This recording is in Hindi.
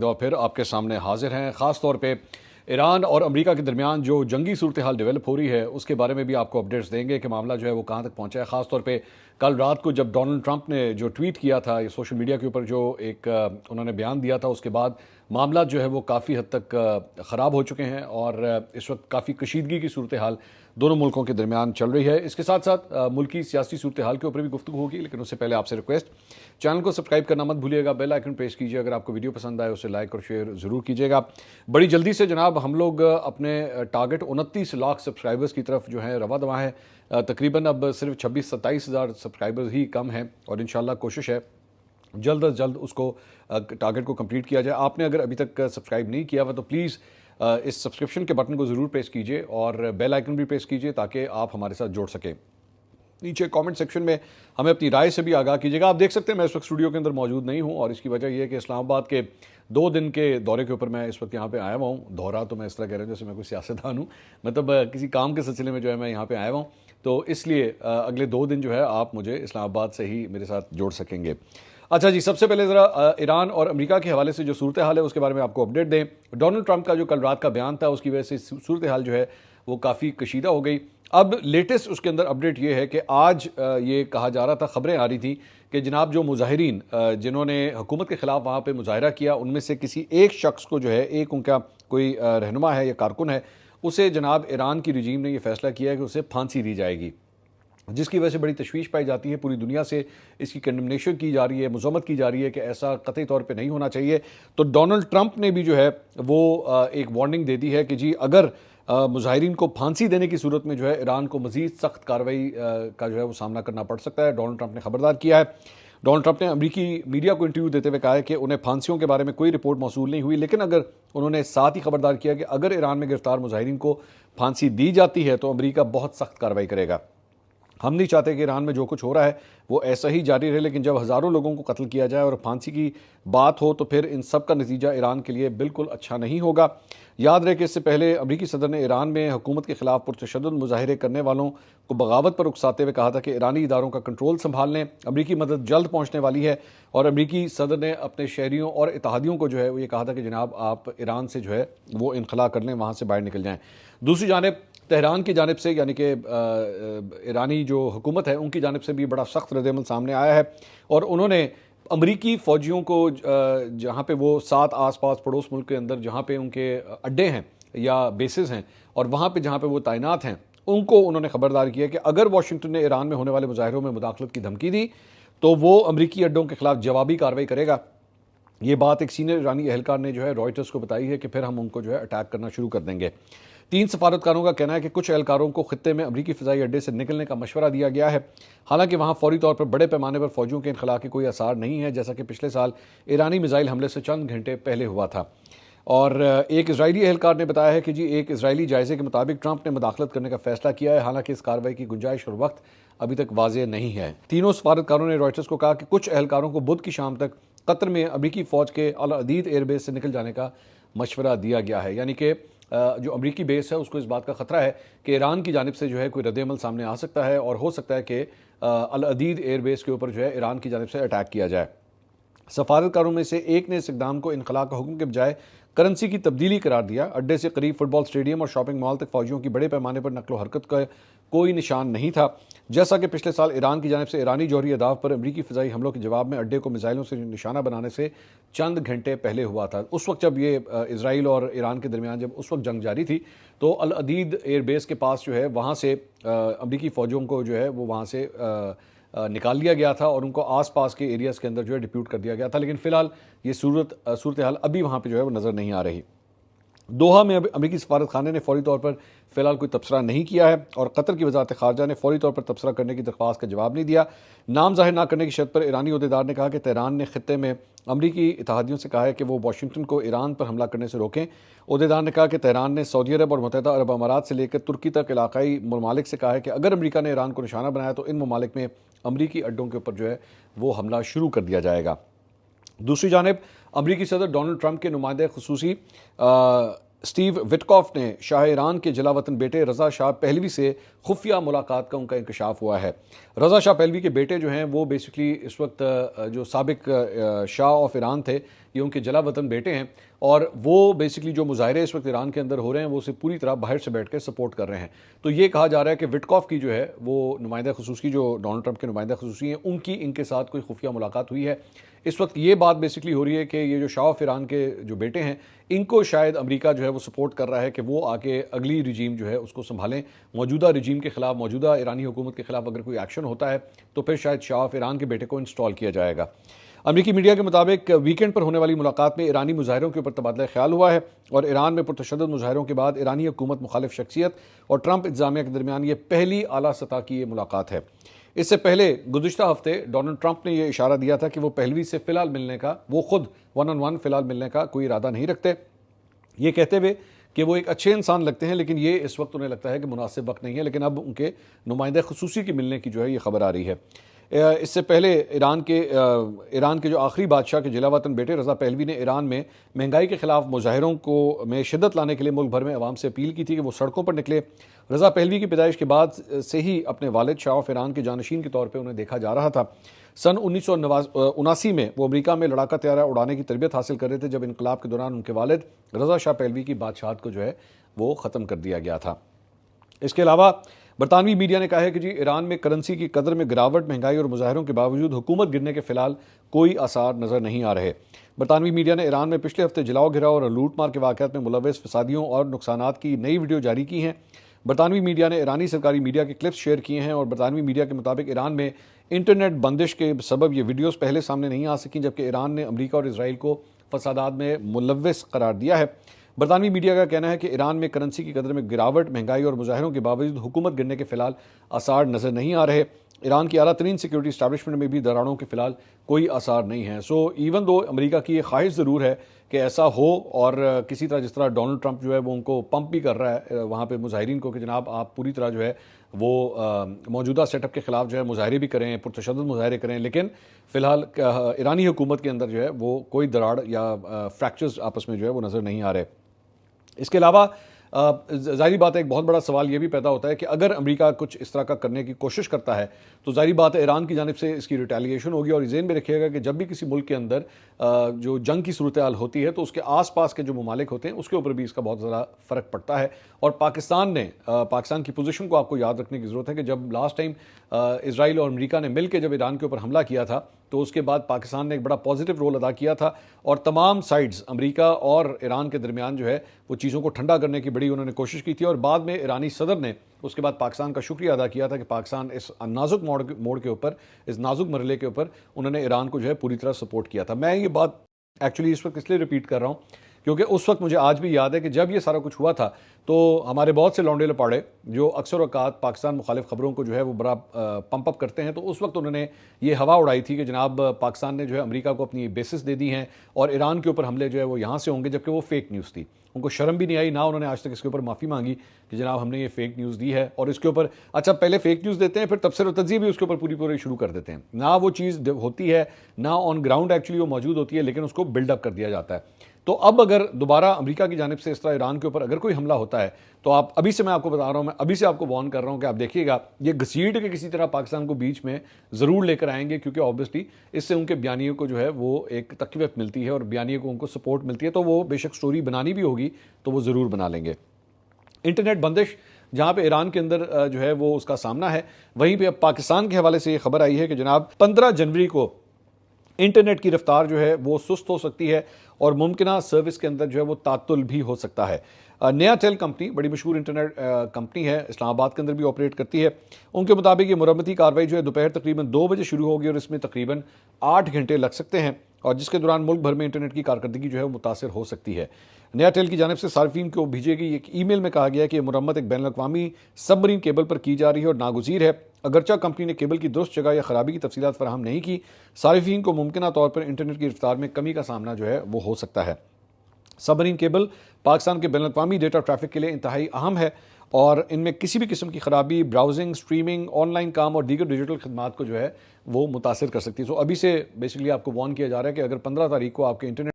दफ़ा फिर आपके सामने हाजिर हैं। ख़ास तौर पे ईरान और अमेरिका के दरमियान जो जंगी सूरत हाल डेवलप हो रही है उसके बारे में भी आपको अपडेट्स देंगे कि मामला जो है वो कहाँ तक पहुँचा है। ख़ास तौर पे कल रात को जब डोनाल्ड ट्रंप ने जो ट्वीट किया था ये सोशल मीडिया के ऊपर जो एक उन्होंने बयान दिया था, उसके बाद मामला जो है वो काफ़ी हद तक ख़राब हो चुके हैं और इस वक्त काफ़ी कशीदगी की सूरत हाल दोनों मुल्कों के दरमियान चल रही है। इसके साथ साथ मुल्की सियासी सूरत हाल के ऊपर भी गुफ्तगू होगी, लेकिन उससे पहले आपसे रिक्वेस्ट, चैनल को सब्सक्राइब करना मत भूलिएगा, बेल आइकन प्रेस कीजिए। अगर आपको वीडियो पसंद आए उसे लाइक और शेयर ज़रूर कीजिएगा। बड़ी जल्दी से जनाब हम लोग अपने टारगेट 29 लाख सब्सक्राइबर्स की तरफ जो है रवा दवा है। तकरीबन अब सिर्फ 26-27 हज़ार सब्सक्राइबर्स ही कम हैं और इंशाल्लाह कोशिश है जल्द अज जल्द उसको टारगेट को कंप्लीट किया जाए। आपने अगर अभी तक सब्सक्राइब नहीं किया हुआ तो प्लीज़ इस सब्सक्रिप्शन के बटन को ज़रूर प्रेस कीजिए और बेल आइकन भी प्रेस कीजिए ताकि आप हमारे साथ जुड़ सकें। नीचे कमेंट सेक्शन में हमें अपनी राय से भी आगाह कीजिएगा। आप देख सकते हैं मैं इस वक्त स्टूडियो के अंदर मौजूद नहीं हूं और इसकी वजह यह है कि इस्लामाबाद के 2 दिन के दौरे के ऊपर मैं इस वक्त यहाँ पे आया हुआ हूँ। दौरा तो मैं इस तरह कह रहा हूँ जैसे मैं कोई सियासतदान हूँ, मतलब किसी काम के सिलसिले में जो है मैं यहाँ पे आया हुआ हूँ, तो इसलिए अगले 2 दिन जो है आप मुझे इस्लामाबाद से ही मेरे साथ जोड़ सकेंगे। अच्छा जी, सबसे पहले ज़रा ईरान और अमेरिका के हवाले से जो सूरत हाल है उसके बारे में आपको अपडेट दें। डोनाल्ड ट्रंप का जो कल रात का बयान था उसकी वजह से सूरत हाल जो है वो काफ़ी कशीदा हो गई। अब लेटेस्ट उसके अंदर अपडेट ये है कि आज ये कहा जा रहा था, खबरें आ रही थी कि जनाब जो मुजाहिरीन जिन्होंने हुकूमत के ख़िलाफ़ वहाँ पे मुजाहरा किया उनमें से किसी एक शख्स को जो है, एक उनका कोई रहनुमा है या कारकुन है, उसे जनाब ईरान की रजीम ने यह फैसला किया है कि उसे फांसी दी जाएगी, जिसकी वजह से बड़ी तशवीश पाई जाती है। पूरी दुनिया से इसकी कंडेमनेशन की जा रही है, मज़म्मत की जा रही है कि ऐसा कतई तौर पे नहीं होना चाहिए। तो डोनाल्ड ट्रंप ने भी जो है वो एक वार्निंग दे दी है कि जी अगर मुजाहिरीन को फांसी देने की सूरत में जो है ईरान को मज़ीद सख्त कार्रवाई का जो है वो सामना करना पड़ सकता है। डोनाल्ड ट्रंप ने खबरदार किया है। डोनाल्ड ट्रंप ने अमेरिकी मीडिया को इंटरव्यू देते हुए कहा है कि उन्हें फांसियों के बारे में कोई रिपोर्ट मौसूल नहीं हुई, लेकिन अगर उन्होंने साथ ही खबरदार किया कि अगर ईरान में गिरफ्तार मुजाहिरीन को फांसी दी जाती है तो अमेरिका बहुत सख्त कार्रवाई करेगा। हम नहीं चाहते कि ईरान में जो कुछ हो रहा है वो ऐसा ही जारी रहे, लेकिन जब हज़ारों लोगों को कत्ल किया जाए और फांसी की बात हो तो फिर इन सब का नतीजा ईरान के लिए बिल्कुल अच्छा नहीं होगा। याद रहे कि इससे पहले अमेरिकी सदर ने ईरान में हुकूमत के खिलाफ पुरतशद्दुद मुजाहरे करने वालों को बगावत पर उकसाते हुए कहा था कि ईरानी इदारों का कंट्रोल संभाल लें, अमेरिकी मदद जल्द पहुँचने वाली है। और अमेरिकी सदर ने अपने शहरियों और इत्तेहादियों को जो है वो ये कहा था कि जनाब आप ईरान से जो है वो इनखला कर लें, वहाँ से बाहर निकल जाएँ। दूसरी जानिब तेहरान की जानिब से यानी कि ईरानी जो हुकूमत है उनकी जानिब से भी बड़ा सख्त रद्द-ए-अमल सामने आया है और उन्होंने अमरीकी फ़ौजियों को जहाँ पे वो साथ आस-पास पड़ोस मुल्क के अंदर जहाँ पे उनके अड्डे हैं या बेसेस हैं और वहाँ पे जहाँ पे वो तैनात हैं, उनको उन्होंने खबरदार किया कि अगर वाशिंगटन ने ईरान में होने वाले मुजाहिरों में मुदाखलत की धमकी दी तो वो अमरीकी अड्डों के खिलाफ जवाबी कार्रवाई करेगा। ये बात एक सीनियर ईरानी एहलकार ने जो है रॉयटर्स को बताई है कि फिर हम उनको जो है अटैक करना शुरू कर देंगे। 3 सफारतकारों का कहना है कि कुछ एहलकारों को खित्ते में अमरीकी फ़िज़ाई अड्डे से निकलने का मशवरा दिया गया है। हालांकि वहाँ फौरी तौर पर बड़े पैमाने पर फ़ौजियों के इनखला के कोई आसार नहीं है, जैसा कि पिछले साल ईरानी मिसाइल हमले से चंद घंटे पहले हुआ था। और एक इजरायली एहलकार ने बताया है कि जी एक इजरायली जायजे के मुताबिक ट्रंप ने मुदाखलत करने का फैसला किया है, हालांकि इस कार्रवाई की गुंजाइश और वक्त अभी तक वाज़ेह नहीं है। तीनों सफारतकारों ने रॉयटर्स को कहा कि कुछ एहलकारों को बुध की शाम तक कतर में अमरीकी फ़ौज के अल अदीद एयरबेस से निकल जाने का मशवरा दिया गया है। यानी कि जो अमरीकी बेस है उसको इस बात का ख़तरा है कि ईरान की जानिब से जो है कोई रद्द-ए-अमल सामने आ सकता है और हो सकता है कि अल अदीद एयरबेस के ऊपर जो है ईरान की जानिब से अटैक किया जाए। सफारतकारों में से एक ने इस इक़दाम को इनखला का हुक्म के बजाय करेंसी की तब्दीली करार दिया। अड्डे से करीब फुटबॉल स्टेडियम और शॉपिंग मॉल तक फौजियों की बड़े पैमाने पर नकलो हरकत का कोई निशान नहीं था, जैसा कि पिछले साल ईरान की जानिब से ईरानी जौहरी अहदाफ पर अमरीकी फ़िज़ाई हमलों के जवाब में अड्डे को मिसाइलों से निशाना बनाने से चंद घंटे पहले हुआ था। उस वक्त जब ये इसराइल और ईरान के दरमियान जब उस वक्त जंग जारी थी तो अल अदीद एयरबेस के पास जो है वहाँ से अमरीकी फ़ौजियों को जो है वो वहाँ से निकाल लिया गया था और उनको आसपास के एरियाज़ के अंदर जो है डिप्यूट कर दिया गया था। लेकिन फ़िलहाल ये सूरत हाल अभी वहाँ पे जो है वो नज़र नहीं आ रही। दोहा में अमरीकी सफारत खाने ने फौरी तौर पर फ़िलहाल कोई तबसरा नहीं किया है और कतर की वजारत ख़ारजा ने फौरी तौर पर तबसरा करने की दरख्वास्त का जवाब नहीं दिया। नाम ज़ाहिर न करने की शर्त पर ईरानी अहदेदार ने कहा कि तेहरान ने खित्ते में अमरीकी इत्तेहादियों से कहा है कि वो वाशिंगटन को ईरान पर हमला करने से रोकें। अहदेदार ने कहा कि तेहरान ने सऊदी अरब और मुत्तहिदा अरब अमारात से लेकर तुर्की तक इलाकाई ममालिक से कहा है कि अगर अमरीका ने ईरान को निशाना बनाया तो इन ममालिक में अमरीकी अड्डों के ऊपर जो है वो हमला शुरू कर दिया जाएगा। दूसरी जानिब अमरीकी सदर डोनाल्ड ट्रंप के नुमाइंदे खुसूसी स्टीव विटकॉफ ने शाह ईरान के जलावतन बेटे रज़ा शाह पहलवी से खुफिया मुलाकात का उनका इंकशाफ हुआ है। रज़ा शाह पहलवी के बेटे जो हैं वो बेसिकली इस वक्त जो साबिक शाह ऑफ ईरान थे ये उनके जला वतन बेटे हैं और वो बेसिकली जो मुजाहरे इस वक्त ईरान के अंदर हो रहे हैं वो उसे पूरी तरह बाहर से बैठ कर सपोर्ट कर रहे हैं। तो ये कहा जा रहा है कि विटकॉफ की जो है वो नुमाइंदा खसूसी, जो डोनाल्ड ट्रंप के नुमाइंदा खसूसी हैं, उनकी इनके साथ कोई खुफिया मुलाकात हुई है। इस वक्त ये बात बेसिकली हो रही है कि ये जो शाह ऑफ ईरान के जो बेटे हैं इनको शायद अमेरिका जो है वो सपोर्ट कर रहा है कि वो आके अगली रिजीम जो है उसको संभालें। मौजूदा रिजीम के खिलाफ, मौजूदा ईरानी हुकूमत के खिलाफ अगर कोई एक्शन होता है तो फिर शायद शाह ऑफ ईरान के बेटे को इंस्टॉल किया जाएगा। अमेरिकी मीडिया के मुताबिक वीकेंड पर होने वाली मुलाकात में ईरानी मुजाहिरों के ऊपर तबादला ख्याल हुआ है और ईरान में पुरतशद्दुद मुजाहिरों के बाद ईरानी हुकूमत, मुखालिफ शख्सियत और ट्रंप इंतजामिया के दरमियान ये पहली आला सतह की ये मुलाकात है। इससे पहले गुज़िश्ता हफ्ते डोनाल्ड ट्रंप ने यह इशारा दिया था कि वो पहलवी से फिलहाल मिलने का, वो खुद वन ऑन वन फिलहाल मिलने का कोई इरादा नहीं रखते, ये कहते हुए कि वो एक अच्छे इंसान लगते हैं लेकिन ये इस वक्त उन्हें लगता है कि मुनासिब वक्त नहीं है। लेकिन अब उनके नुमाइंदा खसूसी के मिलने की जो है ये खबर आ रही है। इससे पहले ईरान के जो आखिरी बादशाह के जिलावतन बेटे रज़ा पहलवी ने ईरान में महंगाई के खिलाफ मुजाहिरों को में शिद्दत लाने के लिए मुल्क भर में आवाम से अपील की थी कि वो सड़कों पर निकले। रज़ा पहलवी की पैदाइश के बाद से ही अपने वालिद शाह ऑफ ईरान के जानशीन के तौर पर उन्हें देखा जा रहा था। सन 1979 में वो अमेरिका में लड़ाका तैयारा उड़ाने की तरबियत हासिल कर रहे थे जब इनकलाब के दौरान उनके वालिद रज़ा शाह पहलवी की बादशाहत को जो है वो ख़त्म कर दिया गया था। इसके अलावा बरतानवी मीडिया ने कहा है कि जी ईरान में करेंसी की कदर में गिरावट, महंगाई और मुजाहरों के बावजूद हुकूमत गिरने के फिलहाल कोई आसार नजर नहीं आ रहे। बरतानवी मीडिया ने ईरान में पिछले हफ्ते जलाओ घिराव और लूटमार के वाक़यात में मुलव्वस फसादियों और नुकसानात की नई वीडियो जारी की हैं। बरतानवी मीडिया ने ईरानी सरकारी मीडिया के क्लिप्स शेयर किए हैं और बरतानवी मीडिया के मुताबिक ईरान में इंटरनेट बंदिश के सबब ये वीडियोज़ पहले सामने नहीं आ सकी, जबकि ईरान ने अमरीका और इसराइल को फसादात में मुलव्वस करार दिया है। बरतानवी मीडिया का कहना है कि ईरान में करेंसी की कदर में गिरावट, महंगाई और मुजाहरों के बावजूद हुकूमत गिरने के फिलहाल आसार नज़र नहीं आ रहे। ईरान की आला तरीन सिक्योरिटी इस्टेब्लिशमेंट में भी दरारों के फिलहाल कोई आसार नहीं है। सो इवन दो अमेरिका की ये ख्वाहिश ज़रूर है कि ऐसा हो और किसी तरह जिस तरह डोनाल्ड ट्रंप जो है वो उनको पंप भी कर रहा है वहाँ पे मुजाहिरीन को कि जनाब आप पूरी तरह जो है वो मौजूदा सेटअप के खिलाफ जो है मुजाहरे भी करें, पुरतशद्दुद मुजाहरे करें, लेकिन फ़िलहाल ईरानी हुकूमत के अंदर जो है वो कोई दराड़ या फ्रैक्चर्स आपस में जो है वो नज़र नहीं आ रहे। इसके अलावा ज़ाहिरी बात है एक बहुत बड़ा सवाल ये भी पैदा होता है कि अगर अमेरिका कुछ इस तरह का करने की कोशिश करता है तो ज़ाहिरी बात है ईरान की जानिब से इसकी रिटेलिएशन होगी। और ज़हन में रखिएगा कि जब भी किसी मुल्क के अंदर जो जंग की सूरत हाल होती है तो उसके आसपास के जो ममालिक होते हैं उसके ऊपर भी इसका बहुत ज़्यादा फ़र्क पड़ता है। और पाकिस्तान की पोजीशन को आपको याद रखने की ज़रूरत है कि जब लास्ट टाइम इसराइल और अमेरिका ने मिलकर जब ईरान के ऊपर हमला किया था तो उसके बाद पाकिस्तान ने एक बड़ा पॉजिटिव रोल अदा किया था और तमाम साइड्स अमेरिका और ईरान के दरमियान जो है वो चीज़ों को ठंडा करने की बड़ी उन्होंने कोशिश की थी। और बाद में ईरानी सदर ने उसके बाद पाकिस्तान का शुक्रिया अदा किया था कि पाकिस्तान इस नाजुक मोड़ के ऊपर, इस नाजुक मरहले के ऊपर उन्होंने ईरान को जो है पूरी तरह सपोर्ट किया था। मैं ये बात एक्चुअली इस वक्त इसलिए रिपीट कर रहा हूँ क्योंकि उस वक्त मुझे आज भी याद है कि जब ये सारा कुछ हुआ था तो हमारे बहुत से लौंडे लपाड़े जो अक्सर औकात पाकिस्तान मुखालिफ खबरों को जो है वो बड़ा पंप अप करते हैं, तो उस वक्त उन्होंने ये हवा उड़ाई थी कि जनाब पाकिस्तान ने जो है अमेरिका को अपनी बेसिस दे दी हैं और ईरान के ऊपर हमले जो है वो यहाँ से होंगे, जबकि वो फेक न्यूज़ थी। उनको शर्म भी नहीं आई, ना उन्होंने आज तक इसके ऊपर माफ़ी मांगी कि जनाब हमने ये फेक न्यूज़ दी है। और इसके ऊपर अच्छा पहले फेक न्यूज़ देते हैं फिर तबसर और तज्ज़िया भी उसके ऊपर पूरी शुरू कर देते हैं। ना वो चीज़ होती है, ना ऑन ग्राउंड एक्चुअली वो मौजूद होती है, लेकिन उसको बिल्डअप कर दिया जाता है। तो अब अगर दोबारा अमेरिका की जानिब से इस तरह ईरान के ऊपर अगर कोई हमला होता है तो आप अभी से, मैं आपको बता रहा हूँ, मैं अभी से आपको वार्न कर रहा हूँ कि आप देखिएगा ये घसीट के किसी तरह पाकिस्तान को बीच में ज़रूर लेकर आएंगे, क्योंकि ऑब्वियसली इससे उनके बयानियों को जो है वो एक तक़वियत मिलती है और बयानियों को उनको सपोर्ट मिलती है। तो वो बेशक स्टोरी बनानी भी होगी तो वो ज़रूर बना लेंगे। इंटरनेट बंदिश जहाँ पे ईरान के अंदर जो है वो उसका सामना है, वहीं पे अब पाकिस्तान के हवाले से ये खबर आई है कि जनाब 15 जनवरी को इंटरनेट की रफ्तार जो है वो सुस्त हो सकती है और मुमकिना सर्विस के अंदर जो है वो तातुल भी हो सकता है। नया टेल कंपनी बड़ी मशहूर इंटरनेट कंपनी है, इस्लामाबाद के अंदर भी ऑपरेट करती है। उनके मुताबिक ये मुरम्मती कार्रवाई जो है दोपहर तकरीबन 2 बजे शुरू होगी और इसमें तकरीबन 8 घंटे लग सकते हैं और जिसके दौरान मुल्क भर में इंटरनेट की कारकर्दगी जो है वो मुतासर हो सकती है। नया टेल की जानिब से सार्फिन को भेजी गई एक ईमेल में कहा गया है कि मुरम्मत एक बैनुल-अक़वामी सबमरीन केबल पर की जा रही है और नागुज़ीर है। अगरचा कंपनी ने केबल की दुरुस्त जगह या खराबी की तफसीलात फराहम नहीं की, सार्फिन को मुमकिना तौर पर इंटरनेट की रफ्तार में कमी का सामना जो है वो हो सकता है। सबमरीन केबल पाकिस्तान के बैनुल-अक़वामी डेटा ट्रैफिक के लिए इंतहाई अहम है और इनमें किसी भी किस्म की खराबी ब्राउजिंग, स्ट्रीमिंग, ऑनलाइन काम और दीगर डिजिटल खदमात को जो है वो मुतासर कर सकती है। सो अभी से बेसिकली आपको वार्न किया जा रहा है कि अगर 15 तारीख को आपके इंटरनेट